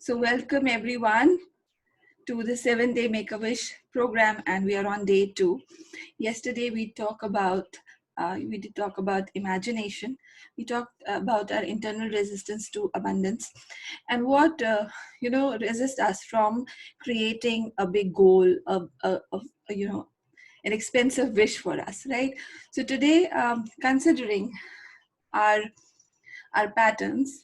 So welcome everyone to the 7-day Make-A-Wish program, and we are on day 2. Yesterday we did talk about imagination. We talked about our internal resistance to abundance and what resists us from creating a big goal of an expensive wish for us, right? So today, considering our patterns,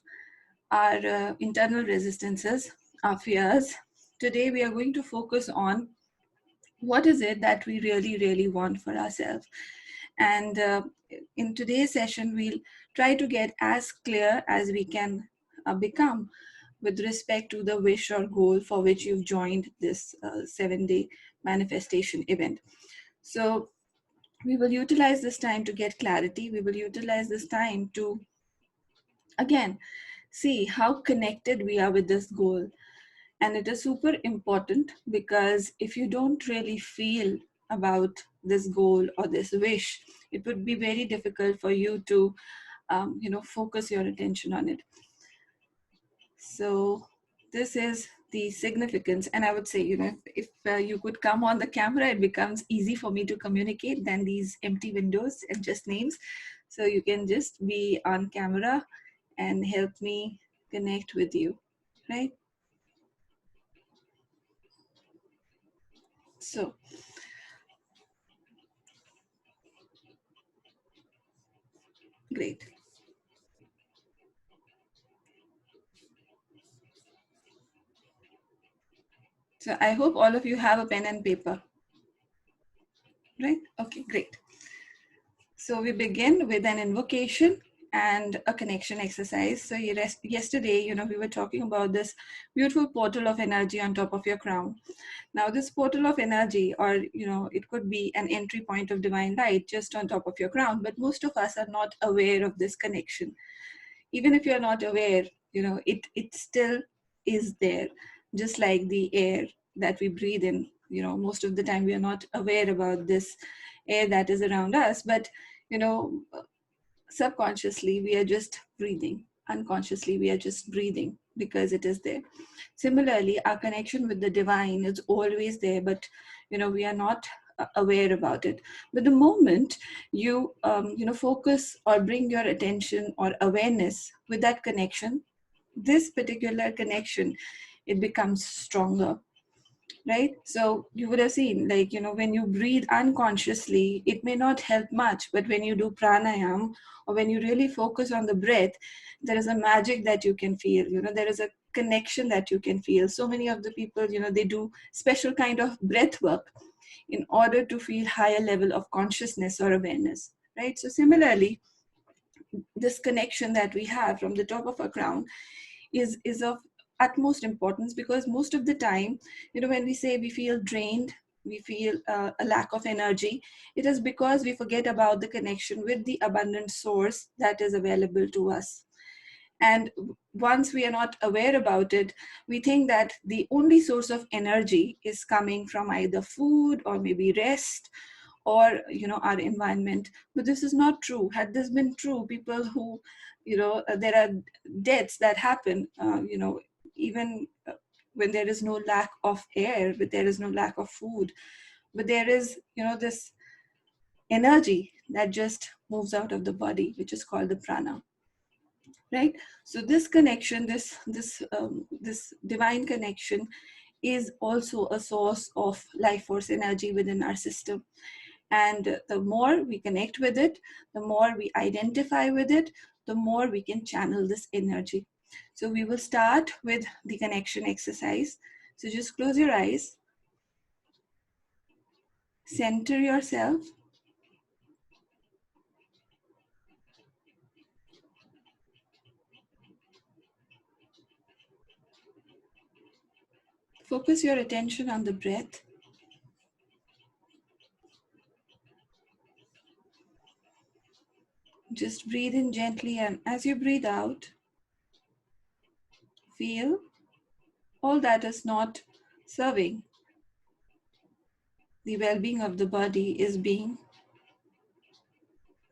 our internal resistances, our fears. Today, we are going to focus on what is it that we really, really want for ourselves. And in today's session, we'll try to get as clear as we can become with respect to the wish or goal for which you've joined this 7-day manifestation event. So we will utilize this time to get clarity. We will utilize this time to, again, see how connected we are with this goal. And it is super important because if you don't really feel about this goal or this wish, it would be very difficult for you to focus your attention on it. So this is the significance. And I would say, if you could come on the camera, it becomes easy for me to communicate than these empty windows and just names. So you can just be on camera and help me connect with you, right? So great. So I hope all of you have a pen and paper, right? Okay, great. So we begin with an invocation and a connection exercise. So yesterday, we were talking about this beautiful portal of energy on top of your crown. Now this portal of energy, or, it could be an entry point of divine light just on top of your crown, but most of us are not aware of this connection. Even if you're not aware, it still is there, just like the air that we breathe in. Most of the time we are not aware about this air that is around us, but you know subconsciously we are just breathing, unconsciously we are just breathing because it is there. Similarly, our connection with the divine is always there, but we are not aware about it. But the moment you focus or bring your attention or awareness with that connection, this particular connection, it becomes stronger, right? So you would have seen, like, when you breathe unconsciously, it may not help much, but when you do pranayam or when you really focus on the breath, there is a magic that you can feel. There is a connection that you can feel. So many of the people, they do special kind of breath work in order to feel higher level of consciousness or awareness, right? So similarly, this connection that we have from the top of our crown is of utmost importance, because most of the time, when we say we feel drained, we feel a lack of energy, it is because we forget about the connection with the abundant source that is available to us. And once we are not aware about it, we think that the only source of energy is coming from either food or maybe rest or our environment. But this is not true. Had this been true, people who there are deaths that happen even when there is no lack of air, but there is no lack of food, but there is this energy that just moves out of the body, which is called the prana, right? So this connection, this divine connection is also a source of life force energy within our system. And the more we connect with it, the more we identify with it, the more we can channel this energy. So we will start with the connection exercise. So just close your eyes, center yourself, focus your attention on the breath. Just breathe in gently, and as you breathe out, feel all that is not serving the well-being of the body is being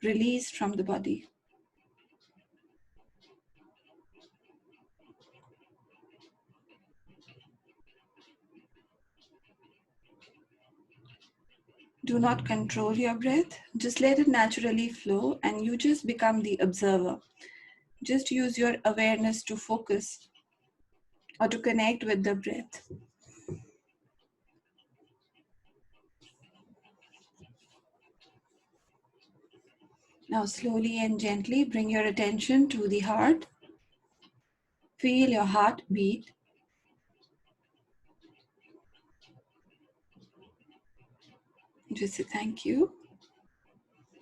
released from the body. Do not control your breath. Just let it naturally flow and you just become the observer. Just use your awareness to focus or to connect with the breath. Now slowly and gently bring your attention to the heart. Feel your heart beat. Just say thank you.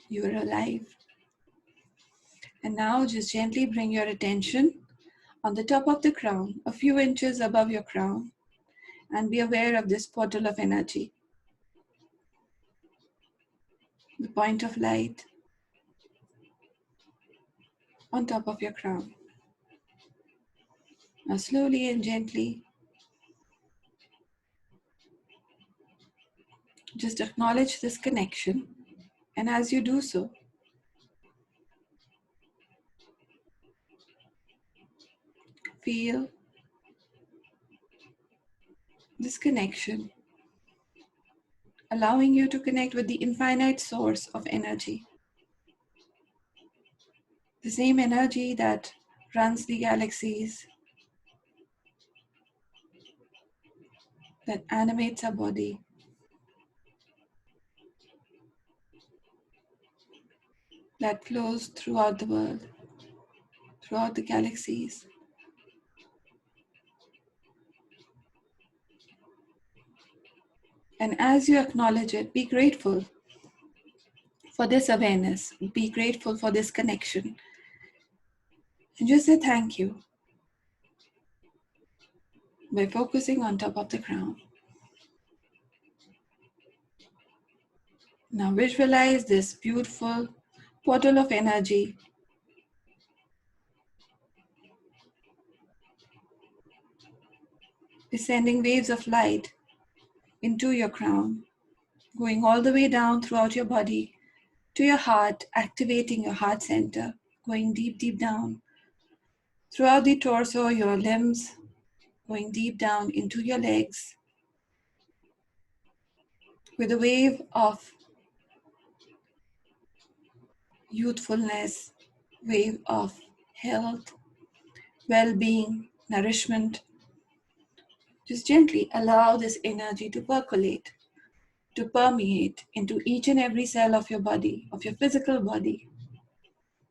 You are alive. And now just gently bring your attention on the top of the crown, a few inches above your crown, and be aware of this portal of energy, the point of light on top of your crown. Now slowly and gently, just acknowledge this connection. And as you do so, feel this connection, allowing you to connect with the infinite source of energy. The same energy that runs the galaxies, that animates our body, that flows throughout the world, throughout the galaxies. And as you acknowledge it, be grateful for this awareness, be grateful for this connection, and just say thank you by focusing on top of the crown. Now visualize this beautiful portal of energy descending waves of light into your crown, going all the way down throughout your body to your heart, activating your heart center, going deep, deep down throughout the torso, your limbs, going deep down into your legs with a wave of youthfulness, wave of health, well-being, nourishment. Just gently allow this energy to percolate, to permeate into each and every cell of your body, of your physical body,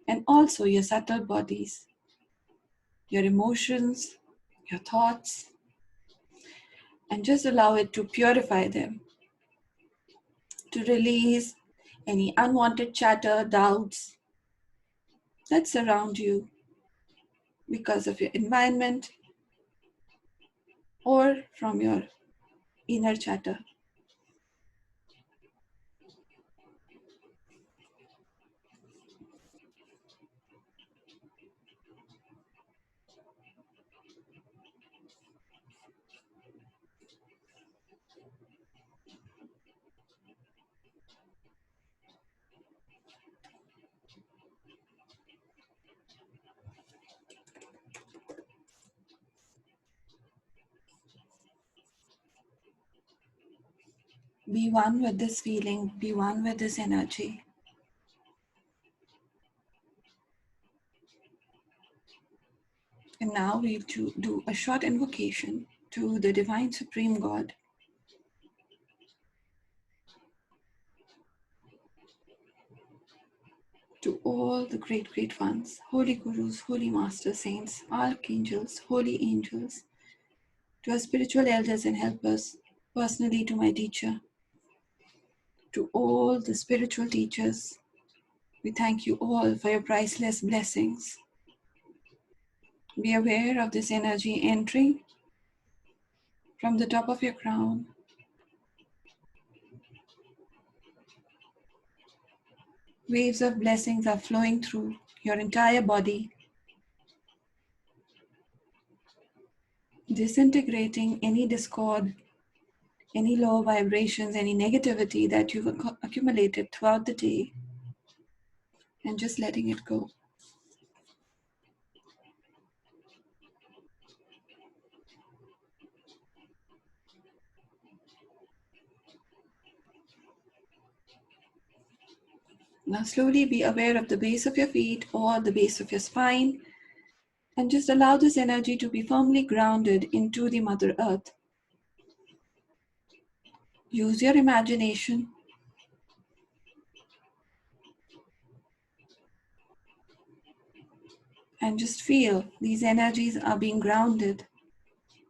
and also your subtle bodies, your emotions, your thoughts, and just allow it to purify them, to release any unwanted chatter, doubts that surround you because of your environment or from your inner chatter. Be one with this feeling, be one with this energy. And now we'll do a short invocation to the Divine Supreme God, to all the great, great ones, holy gurus, holy masters, saints, archangels, holy angels, to our spiritual elders and helpers, personally to my teacher, to all the spiritual teachers. We thank you all for your priceless blessings. Be aware of this energy entering from the top of your crown. Waves of blessings are flowing through your entire body, disintegrating any discord, any low vibrations, any negativity that you've accumulated throughout the day, and just letting it go. Now slowly be aware of the base of your feet or the base of your spine, and just allow this energy to be firmly grounded into the Mother Earth. Use your imagination and just feel these energies are being grounded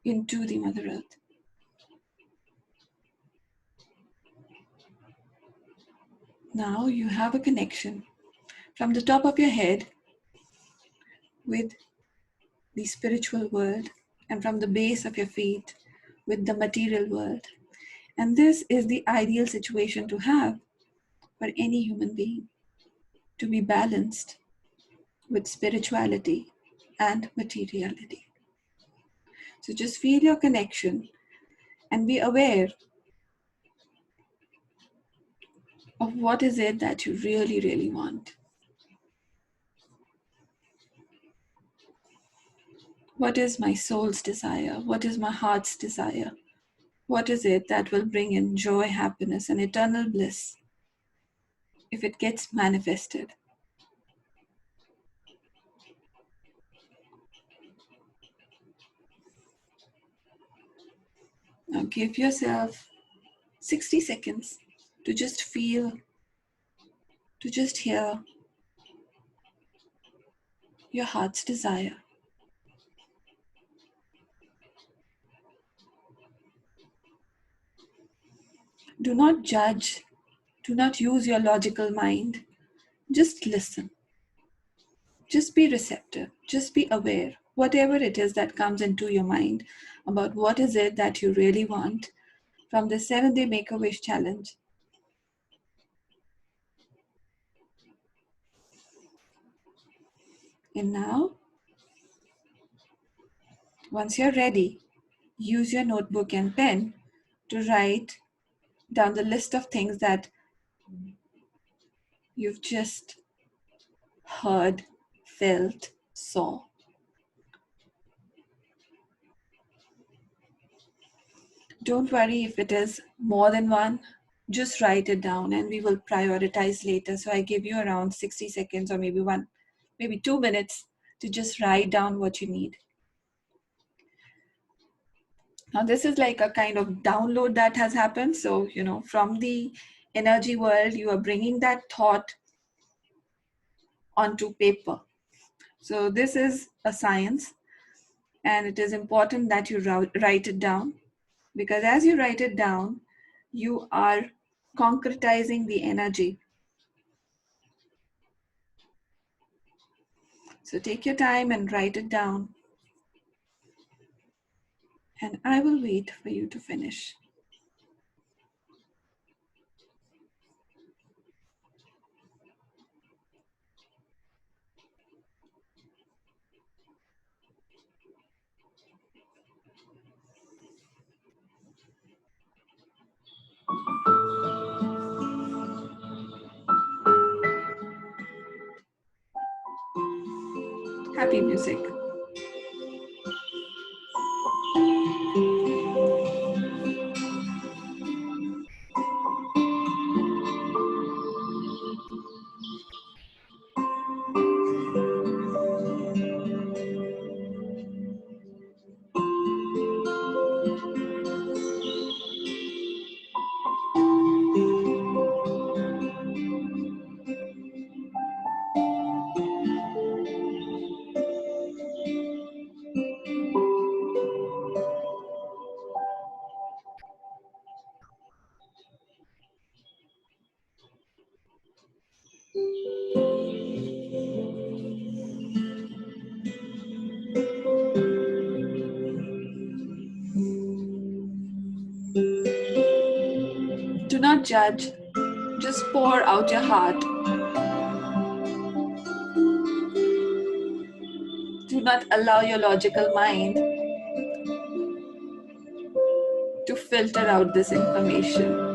into the Mother Earth. Now you have a connection from the top of your head with the spiritual world and from the base of your feet with the material world. And this is the ideal situation to have for any human being, to be balanced with spirituality and materiality. So just feel your connection and be aware of what is it that you really, really want. What is my soul's desire? What is my heart's desire? What is it that will bring in joy, happiness, and eternal bliss if it gets manifested? Now give yourself 60 seconds to just feel, to just hear your heart's desire. Do not judge. Do not use your logical mind. Just listen. Just be receptive. Just be aware. Whatever it is that comes into your mind about what is it that you really want from the 7-day Make-A-Wish challenge. And now, once you're ready, use your notebook and pen to write down the list of things that you've just heard, felt, saw. Don't worry if it is more than one, just write it down and we will prioritize later. So I give you around 60 seconds or maybe 2 minutes to just write down what you need. Now this is like a kind of download that has happened. So, from the energy world, you are bringing that thought onto paper. So this is a science, and it is important that you write it down, because as you write it down, you are concretizing the energy. So take your time and write it down, and I will wait for you to finish. Happy music. Do not judge, just pour out your heart. Do not allow your logical mind to filter out this information.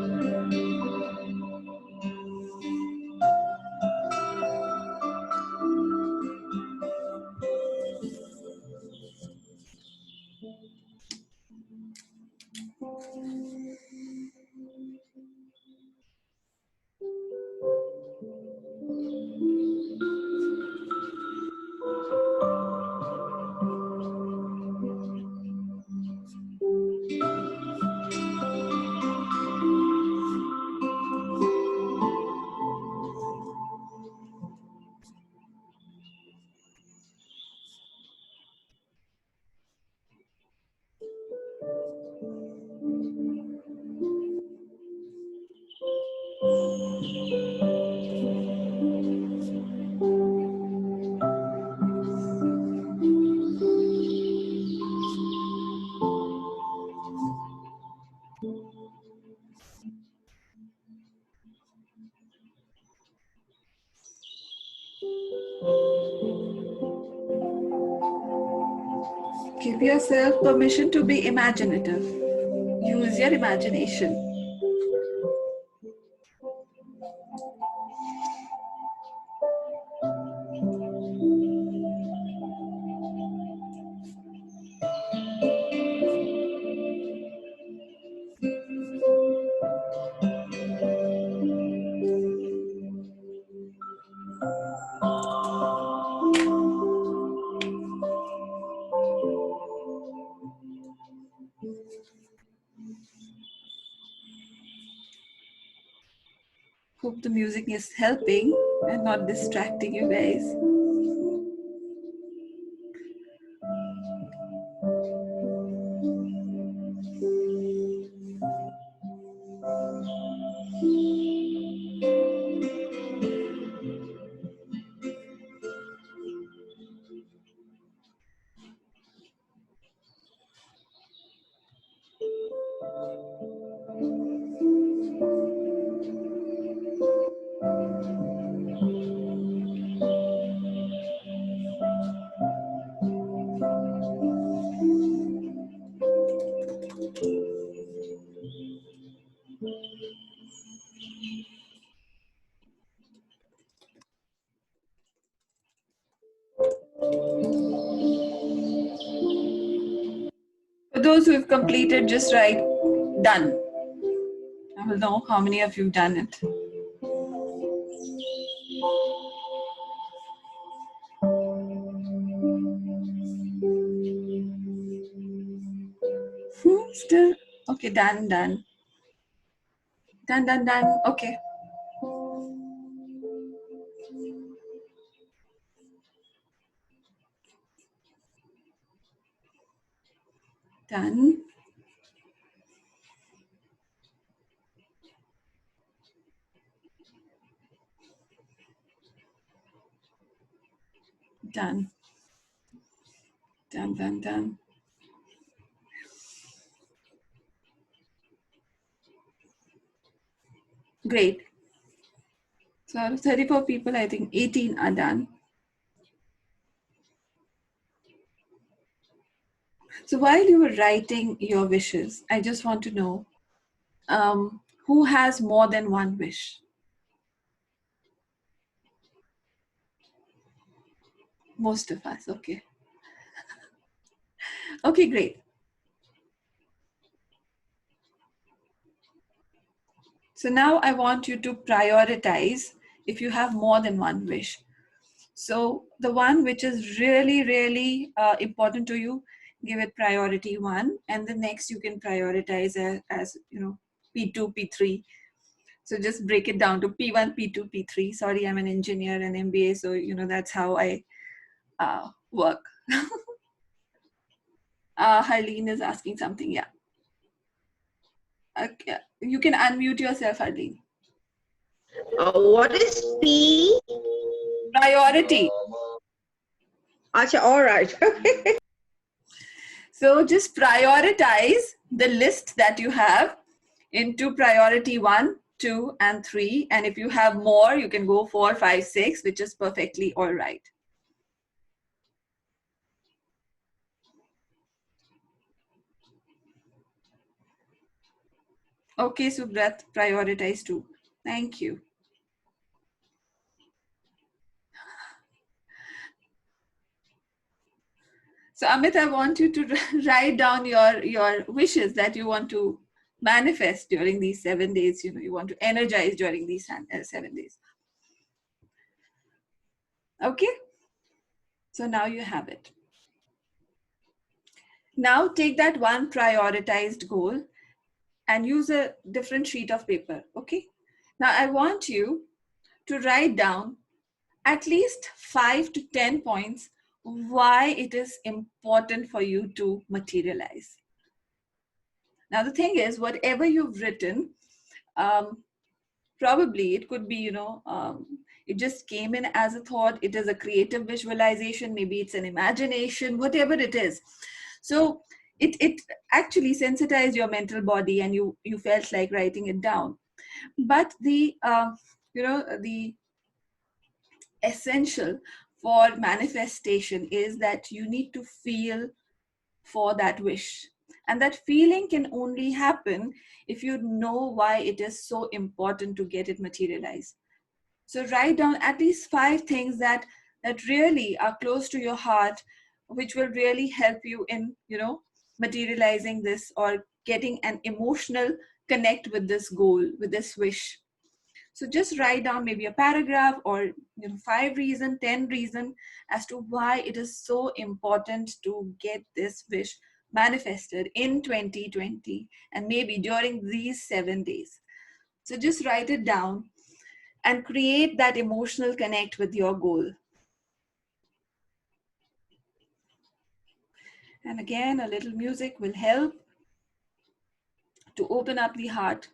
yourself permission to be imaginative. Use your imagination. Hope the music is helping and not distracting you guys. For those who have completed, just write done. I will know how many of you have done it. Still, okay, done. Done. Okay. Done. Done. Done. Great. So out of 34 people, I think 18 are done. So while you were writing your wishes, I just want to know who has more than one wish? Most of us, okay. Okay, great. So now I want you to prioritize if you have more than one wish. So the one which is really, really important to you, give it priority 1, and the next you can prioritize as you know, P2, P3. So just break it down to P1, P2, P3. Sorry, I'm an engineer and MBA, so you know that's how I work. Harleen is asking something. Yeah. Okay. You can unmute yourself, Harleen. What is P? Priority. Acha, all right. So just prioritize the list that you have into priority 1, 2, and 3. And if you have more, you can go 4, 5, 6, which is perfectly all right. Okay, Subrat, prioritize 2. Thank you. So Amit, I want you to write down your wishes that you want to manifest during these 7 days. You know, you want to energize during these 7 days. Okay. So now you have it. Now take that one prioritized goal and use a different sheet of paper. Okay. Now I want you to write down at least 5 to 10 points why it is important for you to materialize. Now the thing is, whatever you've written, probably it could be, you know, it just came in as a thought. It is a creative visualization. Maybe it's an imagination, whatever it is. So it actually sensitized your mental body and you felt like writing it down. But the, you know, the essential for manifestation is that you need to feel for that wish. And that feeling can only happen if you know why it is so important to get it materialized. So write down at least 5 things that really are close to your heart, which will really help you in, materializing this or getting an emotional connect with this goal, with this wish. So just write down maybe a paragraph or 5 reason, 10 reason as to why it is so important to get this wish manifested in 2020 and maybe during these 7 days. So just write it down and create that emotional connect with your goal. And again, a little music will help to open up the heart.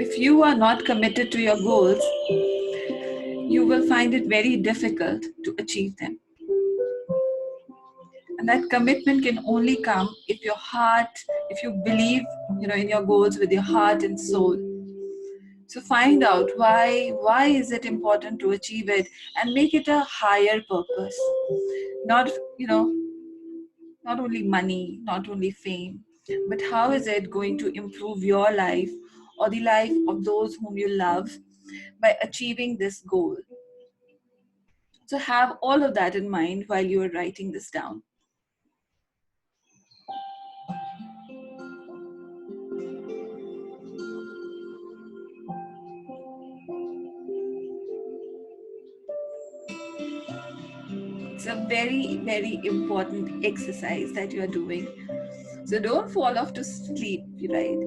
If you are not committed to your goals, you will find it very difficult to achieve them. And that commitment can only come if your heart, if you believe, in your goals with your heart and soul. So find out why is it important to achieve it and make it a higher purpose. Not, not only money, not only fame, but how is it going to improve your life or the life of those whom you love by achieving this goal. So have all of that in mind while you are writing this down. It's a very, very important exercise that you are doing. So don't fall off to sleep, right?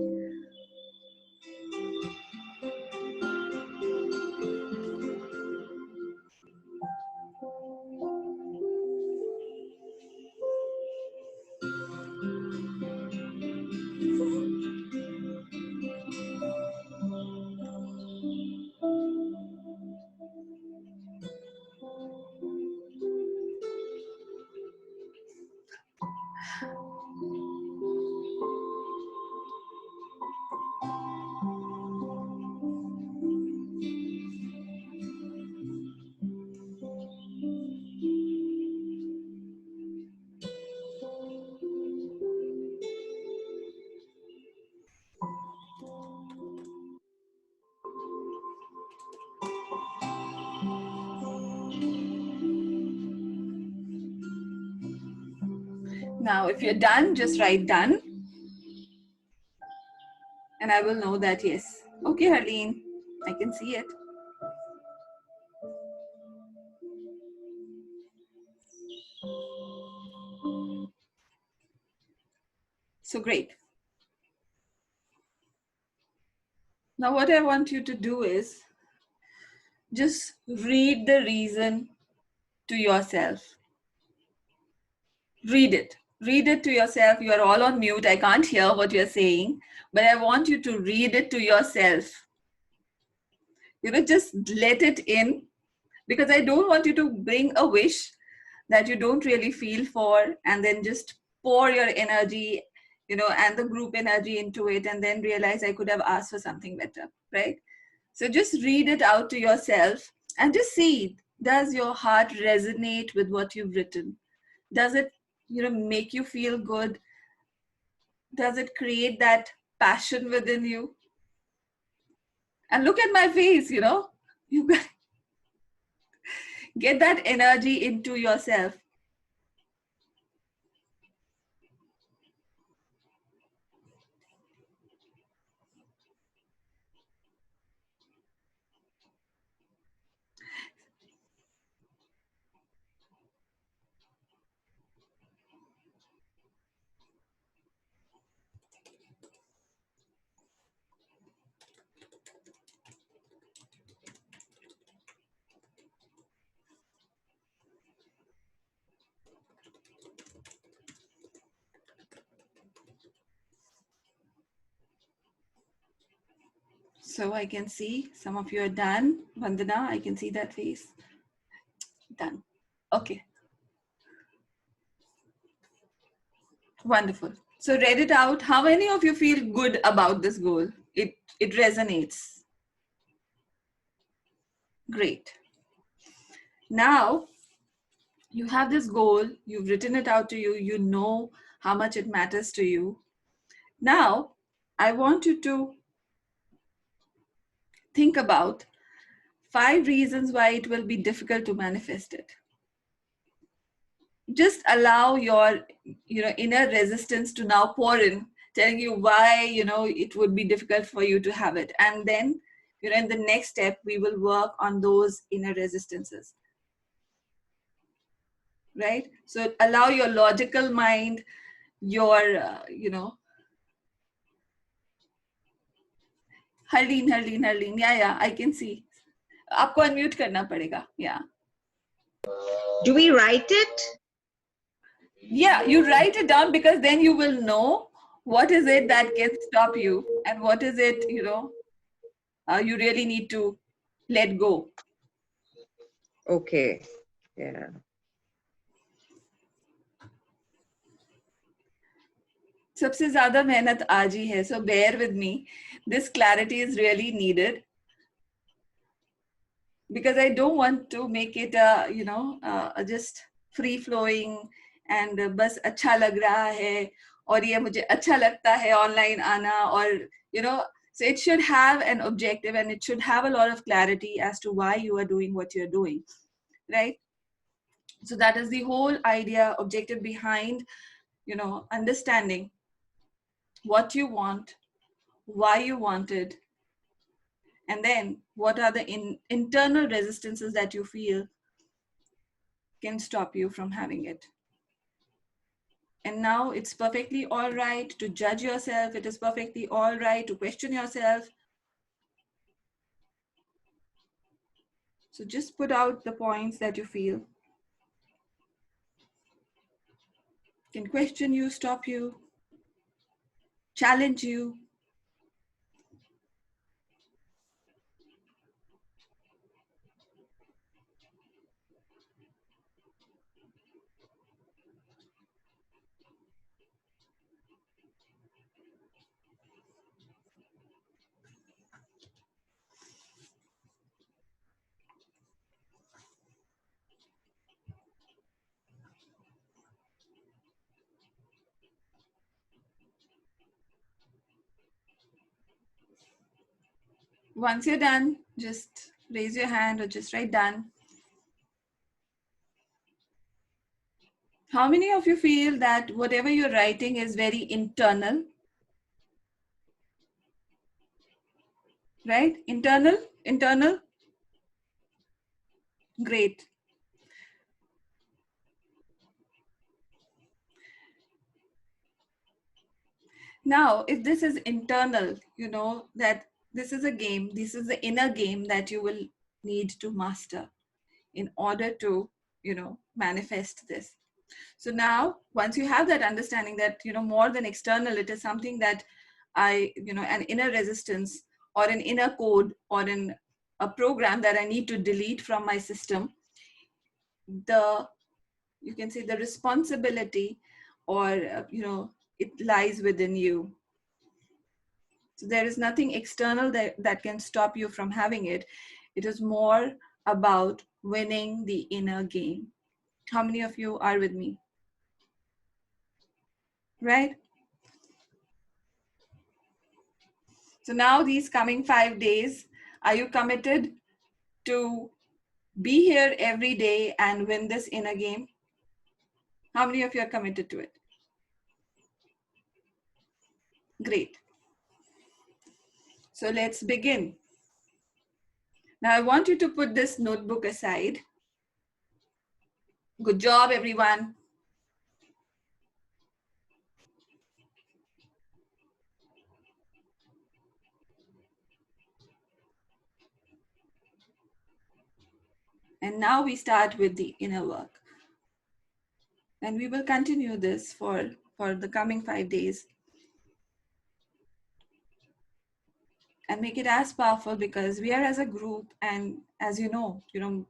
Now, if you're done, just write done. And I will know that, yes. Okay, Harleen, I can see it. So great. Now, what I want you to do is just read the reason to yourself. Read it. Read it to yourself. You are all on mute. I can't hear what you're saying, but I want you to read it to yourself. Just let it in, because I don't want you to bring a wish that you don't really feel for and then just pour your energy, and the group energy into it and then realize I could have asked for something better, right? So just read it out to yourself and just see, does your heart resonate with what you've written? Does it make you feel good? Does it create that passion within you? And look at my face, you get that energy into yourself. So I can see some of you are done. Vandana, I can see that face. Done. Okay, wonderful. So read it out. How many of you feel good about this goal? It resonates. Great. Now you have this goal, you've written it out to you, you know how much it matters to you. Now, I want you to think about 5 reasons why it will be difficult to manifest it. Just allow your inner resistance to now pour in, telling you why it would be difficult for you to have it. And then in the next step we will work on those inner resistances, right? So allow your logical mind, your Harleen या I can see. आपको unmute करना पड़ेगा. Do we write it? Yeah, you write it down, because then you will know what is it that can stop you and what is it you really need to let go. Okay. Yeah. सबसे ज्यादा मेहनत आज ही है, so bear with me. This clarity is really needed, because I don't want to make it just free flowing and बस अच्छा लग रहा है और ये मुझे अच्छा लगता है ऑनलाइन आना, और so it should have an objective and it should have a lot of clarity as to why you are doing what you're doing, right? So that is the whole idea, objective behind understanding what you want, why you want it, and then what are the internal resistances that you feel can stop you from having it. And now it's perfectly all right to judge yourself. It is perfectly all right to question yourself. So just put out the points that you feel can question you, stop you, challenge you. Once you're done, just raise your hand or just write done. How many of you feel that whatever you're writing is very internal? Right? Internal? Great. Now, if this is internal, that this is a game, this is the inner game that you will need to master in order to, manifest this. So now, once you have that understanding that, more than external, it is something that an inner resistance or an inner code or a program that I need to delete from my system, you can say the responsibility or, it lies within you. So there is nothing external that can stop you from having it. It is more about winning the inner game. How many of you are with me? right? So now these coming 5 days, are you committed to be here every day and win this inner game? How many of you are committed to it? Great. So let's begin. Now I want you to put this notebook aside. Good job, everyone. And now we start with the inner work. And we will continue this for the coming 5 days and make it as powerful, because we are as a group. And as you know,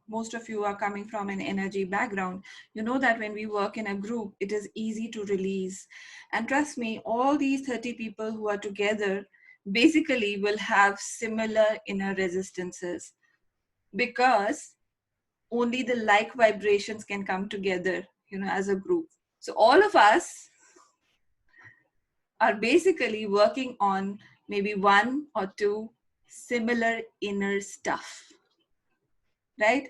most of you are coming from an energy background. You know that when we work in a group, it is easy to release. And trust me, all these 30 people who are together basically will have similar inner resistances, because only the like vibrations can come together, as a group. So all of us are basically working on maybe one or two similar inner stuff, right?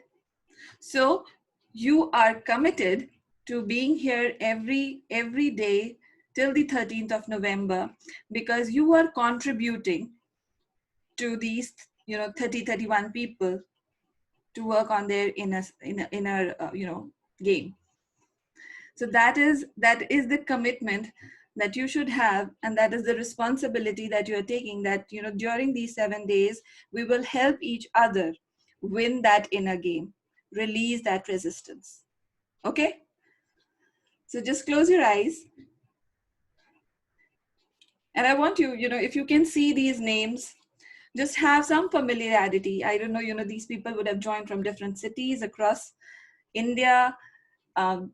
So you are committed to being here every day till the 13th of November, because you are contributing to these 31 people to work on their inner game. So that is the commitment that you should have, and that is the responsibility that you are taking, that during these 7 days we will help each other win that inner game, release that resistance. Okay, so just close your eyes, and I want you, if you can see these names, just have some familiarity. I don't know, these people would have joined from different cities across India. um,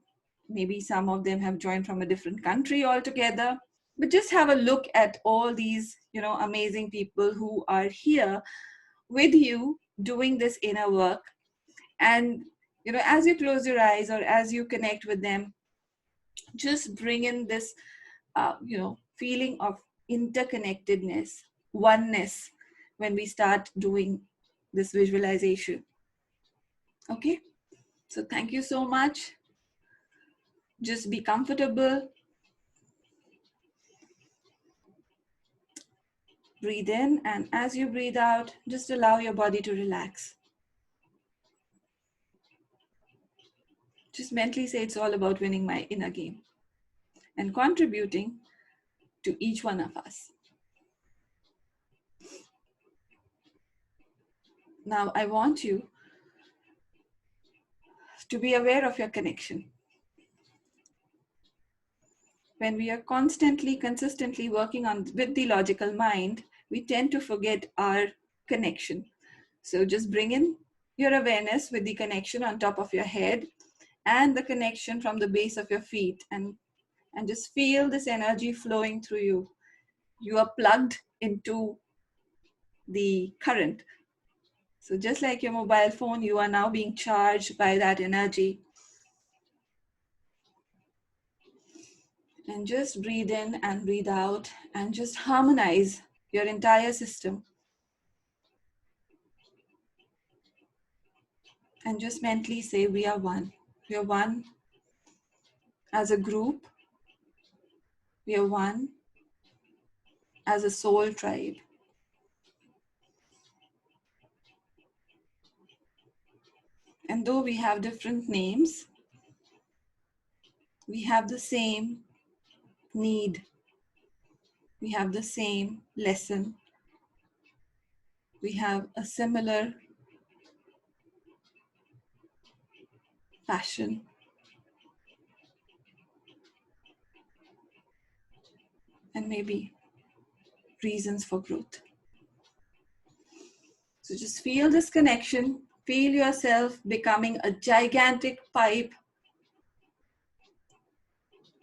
Maybe some of them have joined from a different country altogether. But just have a look at all these amazing people who are here with you doing this inner work. And as you close your eyes or as you connect with them, just bring in this feeling of interconnectedness, oneness, when we start doing this visualization. Okay, so thank you so much. Just be comfortable. Breathe in, and as you breathe out, just allow your body to relax. Just mentally say it's all about winning my inner game and contributing to each one of us. Now, I want you to be aware of your connection. When we are consistently working on with the logical mind, we tend to forget our connection. So just bring in your awareness with the connection on top of your head and the connection from the base of your feet, and just feel this energy flowing through you. You are plugged into the current. So just like your mobile phone, you are now being charged by that energy. And just breathe in and breathe out and just harmonize your entire system. And just mentally say, we are one. We are one as a group. We are one as a soul tribe. And though we have different names, we have the same need. We have the same lesson. We have a similar passion. And maybe reasons for growth. So just feel this connection. Feel yourself becoming a gigantic pipe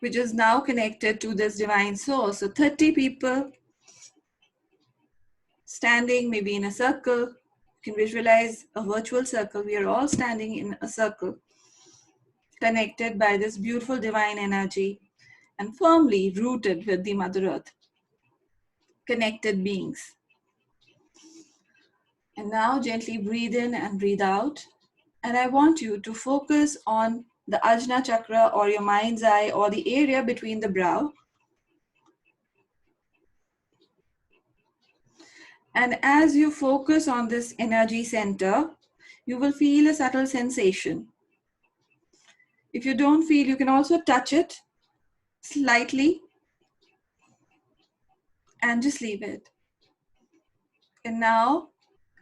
which is now connected to this divine source. So 30 people standing maybe in a circle. You can visualize a virtual circle. We are all standing in a circle, connected by this beautiful divine energy. and firmly rooted with the Mother Earth, connected beings. And now gently breathe in and breathe out. And I want you to focus on the Ajna chakra or your mind's eye or the area between the brow. And as you focus on this energy center, you will feel a subtle sensation. If you don't feel, you can also touch it slightly and just leave it. And now,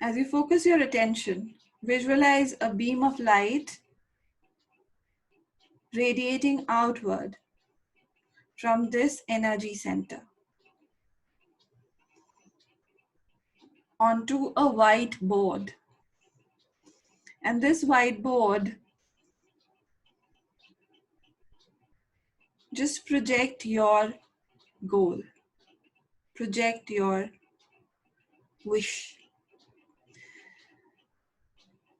as you focus your attention, visualize a beam of light radiating outward from this energy center onto a white board. And this white board, just project your goal, project your wish.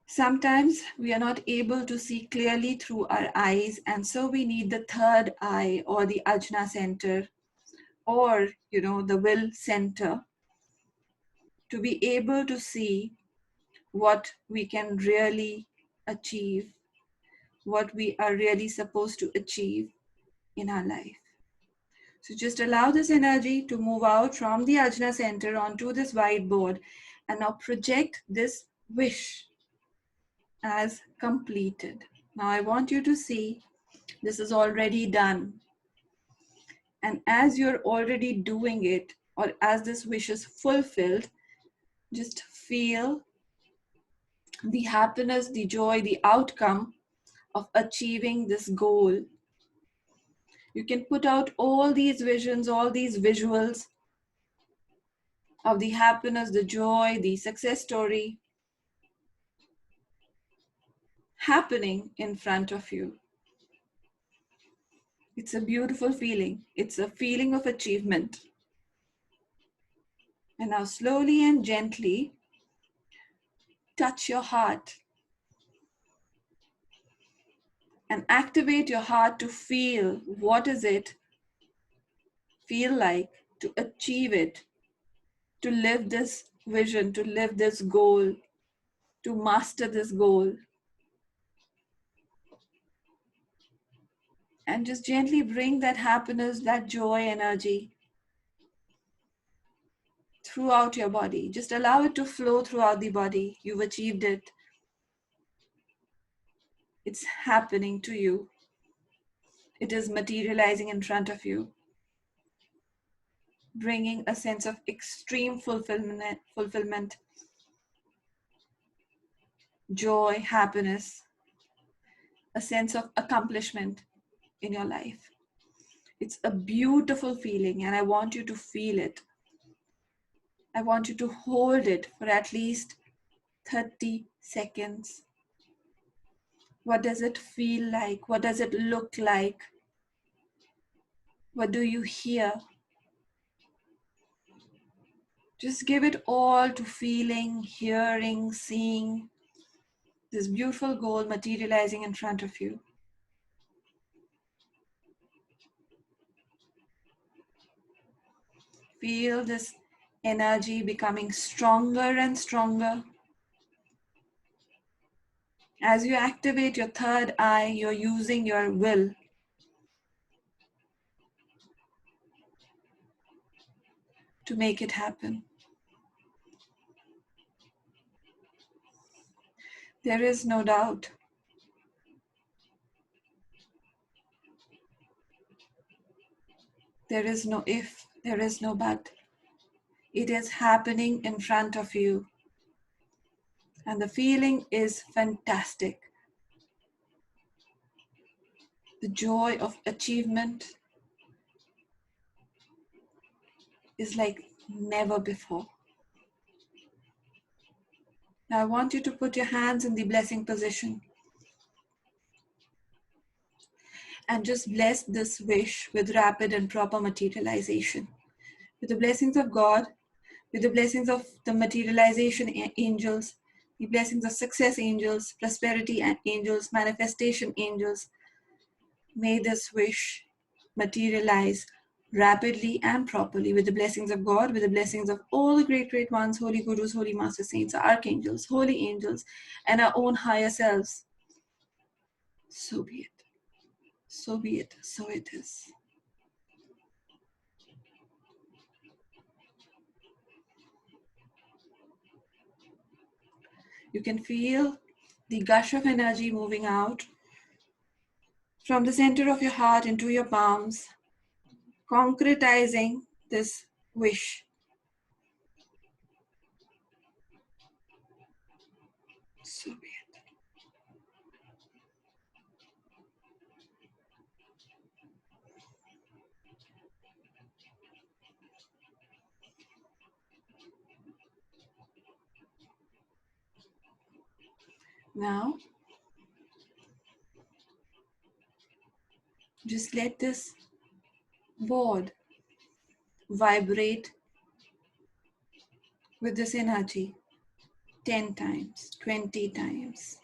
Sometimes we are not able to see clearly through our eyes, and so we need the third eye or the Ajna center or the will center to be able to see what we can really achieve, what we are really supposed to achieve in our life. So just allow this energy to move out from the Ajna center onto this whiteboard, and now project this wish as completed. Now I want you to see this is already done. And as you're already doing it, or as this wish is fulfilled, just feel the happiness, the joy, the outcome of achieving this goal. You can put out all these visions, all these visuals of the happiness, the joy, the success story happening in front of you. It's a beautiful feeling. It's a feeling of achievement. And now slowly and gently touch your heart and activate your heart to feel what is it feel like to achieve it, to live this vision, to live this goal, to master this goal. And just gently bring that happiness, that joy energy throughout your body. Just allow it to flow throughout the body. You've achieved it. It's happening to you. It is materializing in front of you, bringing a sense of extreme fulfillment, joy, happiness, a sense of accomplishment in your life. It's a beautiful feeling, and I want you to feel it. I want you to hold it for at least 30 seconds. What does it feel like? What does it look like? What do you hear? Just give it all to feeling, hearing, seeing this beautiful goal materializing in front of you. Feel this energy becoming stronger and stronger. As you activate your third eye, you're using your will to make it happen. There is no doubt. There is no if, there is no but. It is happening in front of you. And the feeling is fantastic. The joy of achievement is like never before. Now I want you to put your hands in the blessing position and just bless this wish with rapid and proper materialization. With the blessings of God, with the blessings of the materialization angels, the blessings of success angels, prosperity angels, manifestation angels, may this wish materialize rapidly and properly with the blessings of God, with the blessings of all the great, great ones, holy gurus, holy master saints, archangels, holy angels, and our own higher selves. So be it. So be it. So it is. You can feel the gush of energy moving out from the center of your heart into your palms, concretizing this wish. So be it. Now, just let this board vibrate with this energy 10 times, 20 times,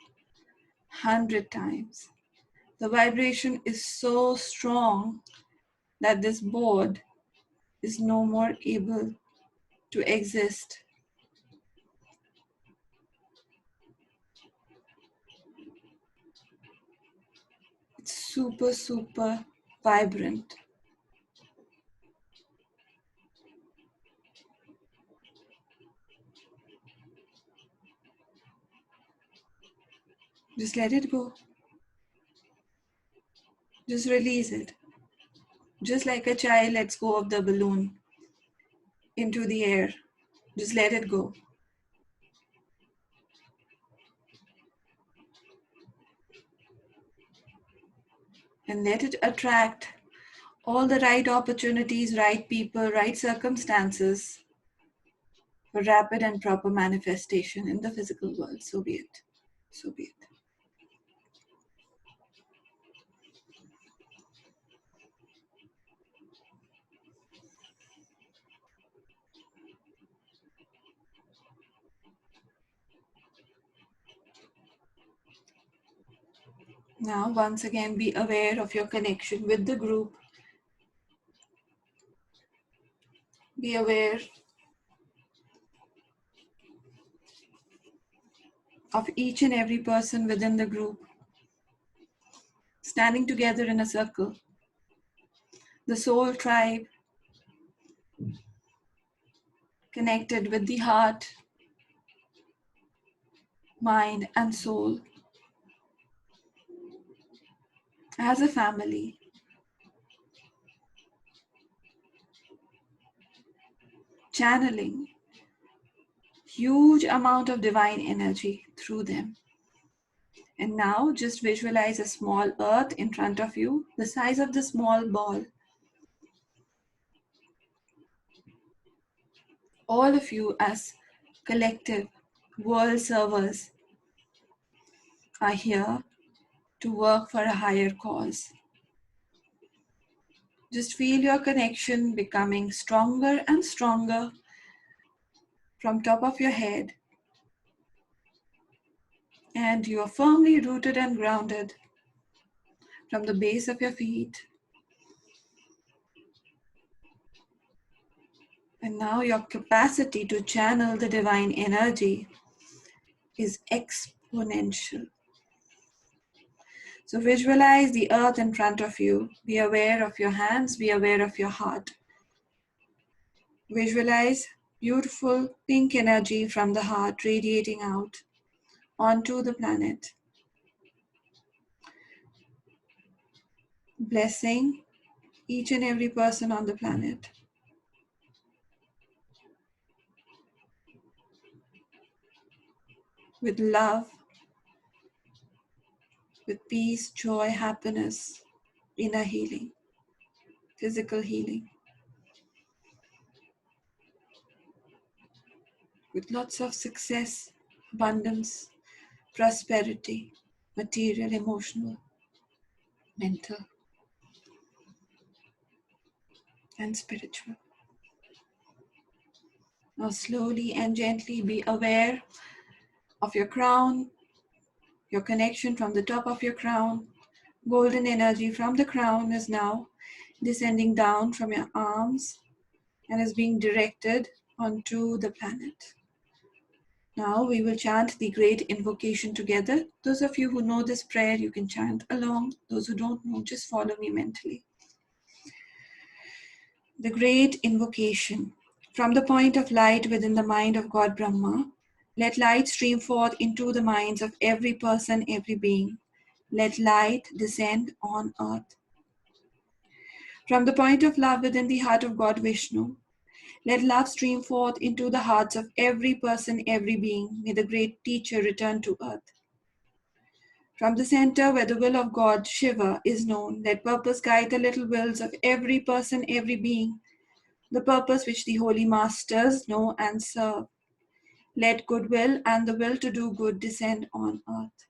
100 times. The vibration is so strong that this board is no more able to exist. It's super, super vibrant. Just let it go. Just release it. Just like a child lets go of the balloon into the air. Just let it go. And let it attract all the right opportunities, right people, right circumstances for rapid and proper manifestation in the physical world. So be it. So be it. Now, once again, be aware of your connection with the group. Be aware of each and every person within the group, standing together in a circle. The soul tribe, connected with the heart, mind, and soul as a family. Channeling huge amount of divine energy through them. And now just visualize a small earth in front of you, the size of the small ball. All of you as collective world servers are here to work for a higher cause. Just feel your connection becoming stronger and stronger from top of your head, and you are firmly rooted and grounded from the base of your feet. And now your capacity to channel the divine energy is exponential. So visualize the earth in front of you. Be aware of your hands, be aware of your heart. Visualize beautiful pink energy from the heart radiating out onto the planet. Blessing each and every person on the planet. With love, with peace, joy, happiness, inner healing, physical healing. With lots of success, abundance, prosperity, material, emotional, mental, and spiritual. Now slowly and gently be aware of your crown, your connection from the top of your crown. Golden energy from the crown is now descending down from your arms and is being directed onto the planet. Now we will chant the great invocation together. Those of you who know this prayer, you can chant along. Those who don't know, just follow me mentally. The great invocation. From the point of light within the mind of God Brahma, let light stream forth into the minds of every person, every being. Let light descend on earth. From the point of love within the heart of God Vishnu, let love stream forth into the hearts of every person, every being. May the great teacher return to earth. From the center where the will of God, Shiva, is known, let purpose guide the little wills of every person, every being, the purpose which the holy masters know and serve. Let goodwill and the will to do good descend on earth.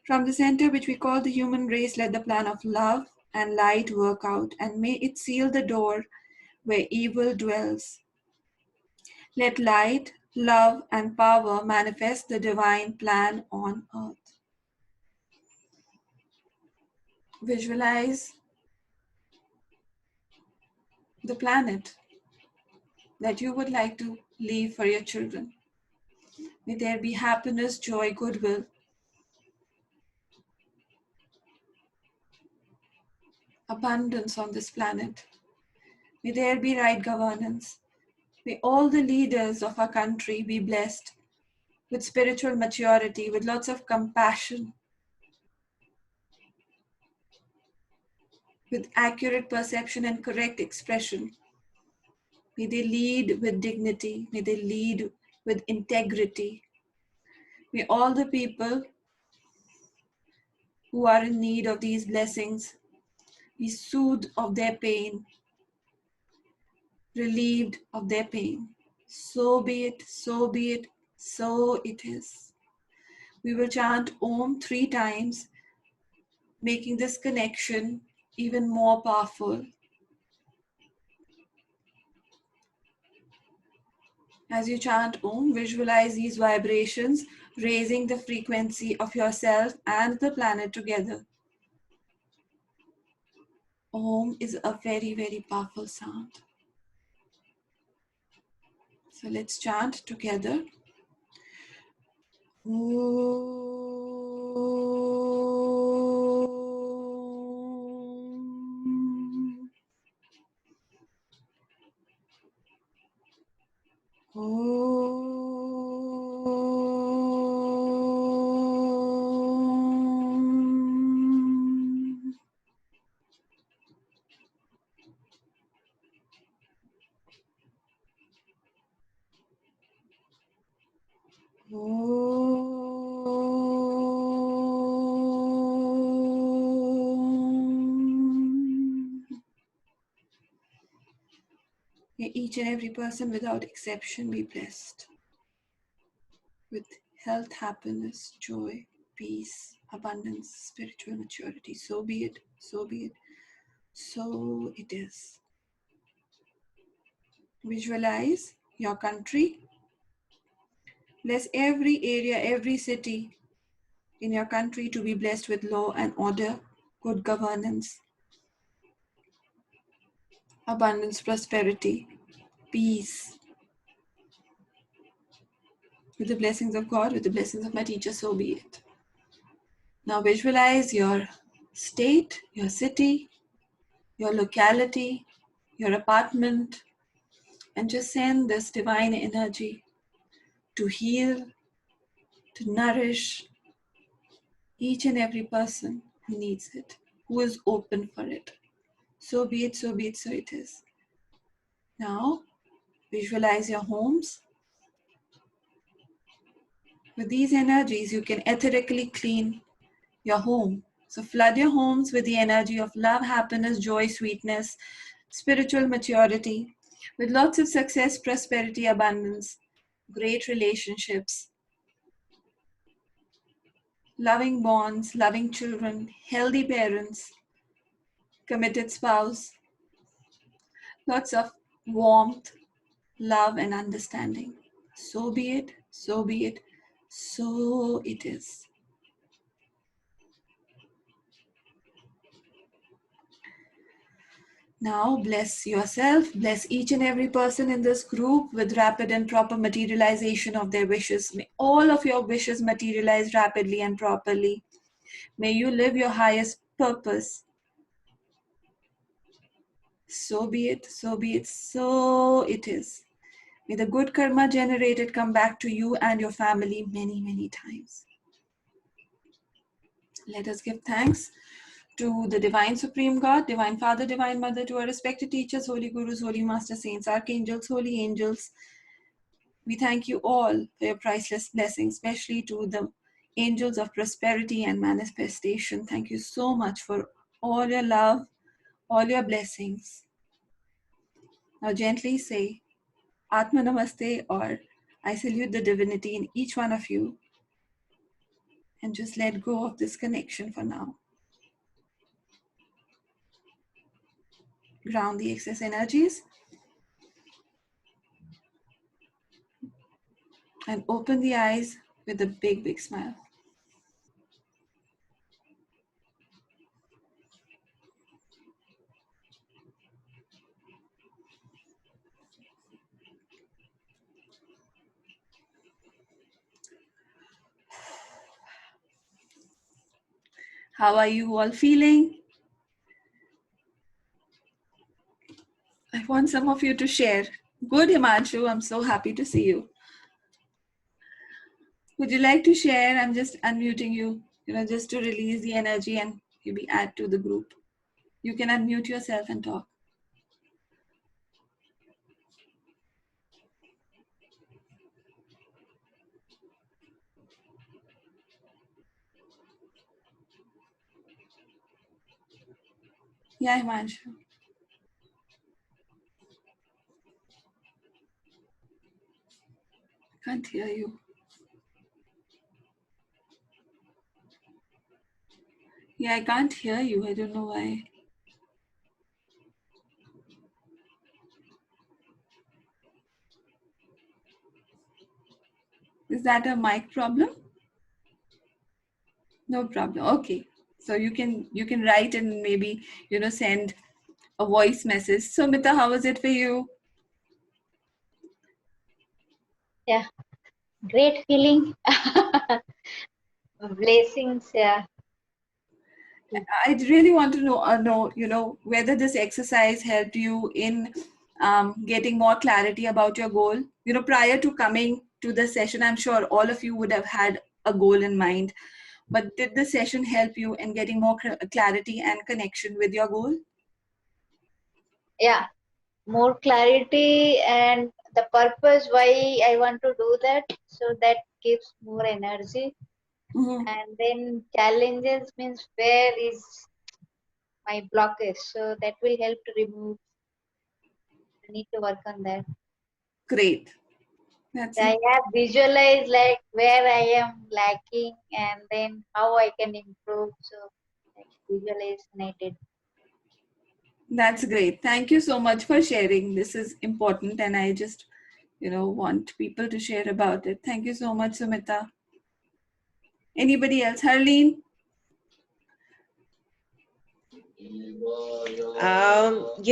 From the center which we call the human race, let the plan of love and light work out, and may it seal the door where evil dwells. Let light, love, and power manifest the divine plan on earth. Visualize the planet that you would like to leave for your children. May there be happiness, joy, goodwill, abundance on this planet. May there be right governance. May all the leaders of our country be blessed with spiritual maturity, with lots of compassion, with accurate perception and correct expression. May they lead with dignity. May they lead with integrity. May all the people who are in need of these blessings be soothed of their pain, relieved of their pain. So be it, so be it, so it is. We will chant Om 3 times, making this connection even more powerful. As you chant Om, visualize these vibrations, raising the frequency of yourself and the planet together. Om is a very, very powerful sound. So let's chant together. Om. Om. Om. May each and every person without exception be blessed with health, happiness, joy, peace, abundance, spiritual maturity. So be it, so be it, so it is. Visualize your country. Bless every area, every city in your country to be blessed with law and order, good governance, abundance, prosperity, peace. With the blessings of God, with the blessings of my teacher, so be it. Now visualize your state, your city, your locality, your apartment, and just send this divine energy to heal, to nourish each and every person who needs it, who is open for it. So be it, so be it, so it is. Now, visualize your homes. With these energies, you can etherically clean your home. So flood your homes with the energy of love, happiness, joy, sweetness, spiritual maturity, with lots of success, prosperity, abundance, great relationships, loving bonds, loving children, healthy parents, committed spouse, lots of warmth, love, and understanding. So be it, so be it, so it is. Now bless yourself, bless each and every person in this group with rapid and proper materialization of their wishes. May all of your wishes materialize rapidly and properly. May you live your highest purpose. So be it, so be it, so it is. May the good karma generated come back to you and your family many, many times. Let us give thanks to the Divine Supreme God, Divine Father, Divine Mother, to our respected teachers, Holy Gurus, Holy Master Saints, Archangels, Holy Angels. We thank you all for your priceless blessings, especially to the angels of prosperity and manifestation. Thank you so much for all your love, all your blessings. Now gently say, Atma Namaste, or I salute the divinity in each one of you, and just let go of this connection for now. Ground the excess energies and open the eyes with a big, big smile. How are you all feeling? I want some of you to share. Good, Himanshu. I'm so happy to see you. Would you like to share? I'm just unmuting you, just to release the energy and maybe add to the group. You can unmute yourself and talk. Yeah, Himanshu. I can't hear you. Yeah, I can't hear you. I don't know why. Is that a mic problem? No problem. Okay. So you can write and maybe send a voice message. So Mita, how was it for you? Yeah, great feeling. Blessings. Yeah. I really want to know whether this exercise helped you in getting more clarity about your goal. Prior to coming to the session, I'm sure all of you would have had a goal in mind. But did the session help you in getting more clarity and connection with your goal? Yeah, more clarity and the purpose why I want to do that. So that gives more energy. Mm-hmm. And then challenges means where is my blockage. So that will help to remove. I need to work on that. Great. That's I it. have visualized like where I am lacking and then how I can improve. So like visualization I did. That's great. Thank you so much for sharing. This is important, and I just want people to share about it. Thank you so much, Sumita. Anybody else? Harleen? You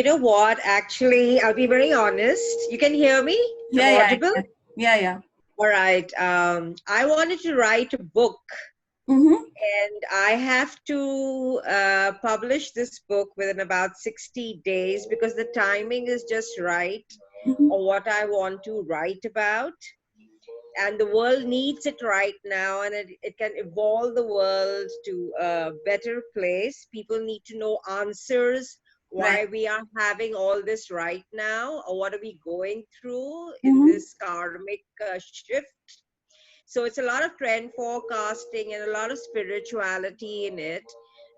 know what? Actually, I'll be very honest. You can hear me? I'm Yeah, yeah, audible? yeah, yeah, yeah. All right. I wanted to write a book, Mm-hmm. and I have to publish this book within about 60 days because the timing is just right Mm-hmm. on what I want to write about. And the world needs it right now, and it can evolve the world to a better place. People need to know answers Right. why we are having all this right now, or what are we going through in Mm-hmm. this karmic shift. So it's a lot of trend forecasting and a lot of spirituality in it.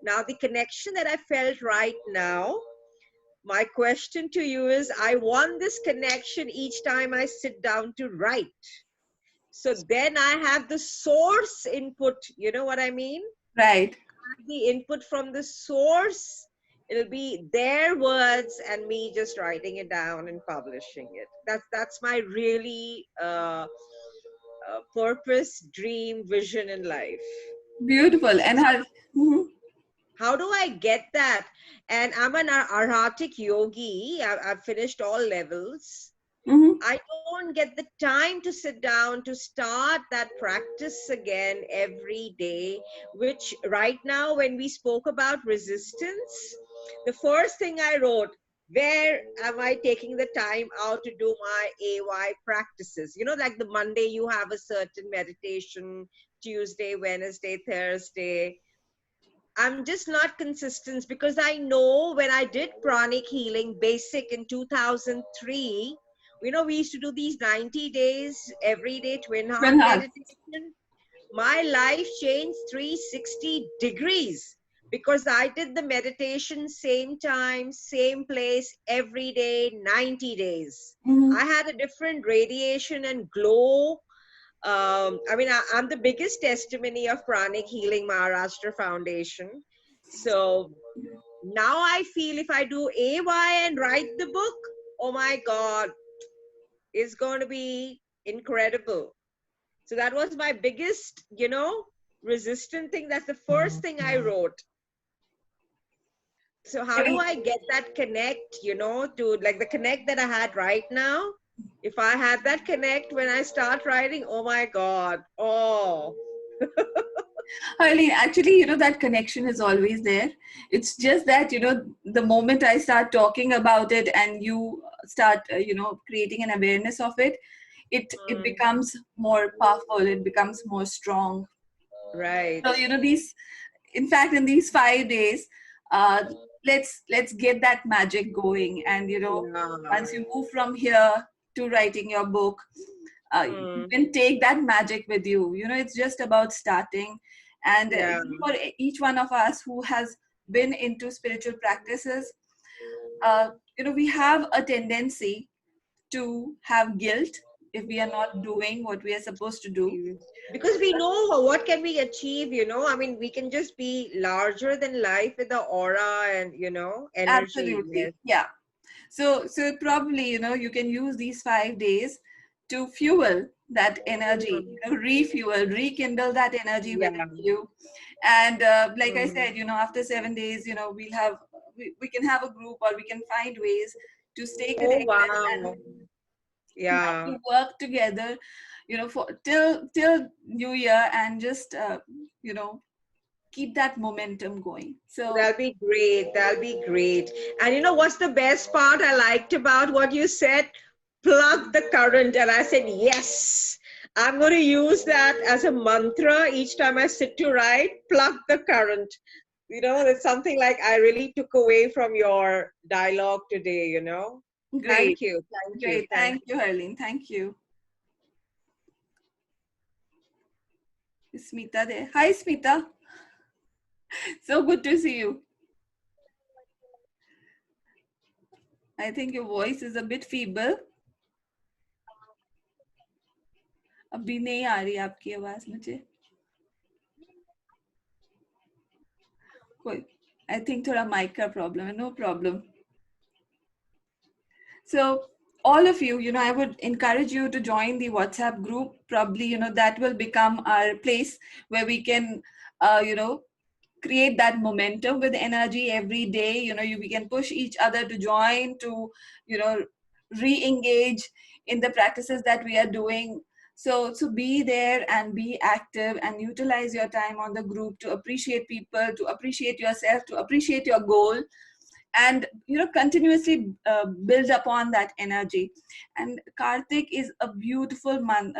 Now the connection that I felt right now, my question to you is, I want this connection each time I sit down to write. So then I have the source input. You know what I mean? Right. The input from the source. It'll be their words and me just writing it down and publishing it. That's my really purpose, dream, vision in life. Beautiful. And her. Mhm. How do I get that? And I'm an arhatic yogi. I've finished all levels. Mm-hmm. I don't get the time to sit down to start that practice again every day, which right now, when we spoke about resistance, the first thing I wrote, where am I taking the time out to do my AY practices? You know, like the Monday you have a certain meditation, Tuesday, Wednesday, Thursday. I'm just not consistent because I know when I did pranic healing basic in 2003, you know, we used to do these 90 days, every day, twin heart Twin hearts. meditation. My life changed 360 degrees because I did the meditation same time, same place, every day, 90 days. Mm-hmm. I had a different radiation and glow. I'm the biggest testimony of Pranic Healing Maharashtra Foundation. So now I feel if I do AY and write the book, oh my God, it's going to be incredible. So that was my biggest, resistant thing. That's the first thing I wrote. So how do Right. I get that connect, to like the connect that I had right now? If I had that connect when I start writing, oh my God. Oh, Harleen, actually, that connection is always there. It's just that, the moment I start talking about it and you start, creating an awareness of it, it mm, becomes more powerful. It becomes more strong. right. So, in fact, in these 5 days, uh, let's get that magic going. And, Yeah. once you move from here to writing your book, you Mm, can take that magic with you. It's just about starting. And yeah. for each one of us who has been into spiritual practices, uh, we have a tendency to have guilt if we are not doing what we are supposed to do. Because we know what can we achieve, I mean, we can just be larger than life with the aura and, energy. Absolutely, Yes. yeah. So probably, you can use these 5 days to fuel that energy, Mm, refuel, rekindle that energy yeah. within you. And like I Mm. said, after 7 days, we can have a group, or we can find ways to stay Oh, connected and wow. Yeah. to work together, for till New Year, and just keep that momentum going. So That'll be great. That'll be great. And you know what's the best part I liked about what you said? Plug the current. And I said, yes, I'm going to use that as a mantra each time I sit to write. Plug the current. It's something like I really took away from your dialogue today. great, Thank you. Thank you. great. Thank Thank you, Harleen. Thank you. Is Smita there? Hi, Smita. So good to see you. I think your voice is a bit feeble. अभी नहीं आ रही आपकी आवाज मुझे. कोई I think थोड़ा mic का problem है. No problem. So all of you, I would encourage you to join the WhatsApp group. Probably, that will become our place where we can, create that momentum with energy every day. We can push each other to join, to, re-engage in the practices that we are doing. So be there and be active and utilize your time on the group to appreciate people, to appreciate yourself, to appreciate your goal, and continuously build upon that energy. And Kartik is a beautiful month,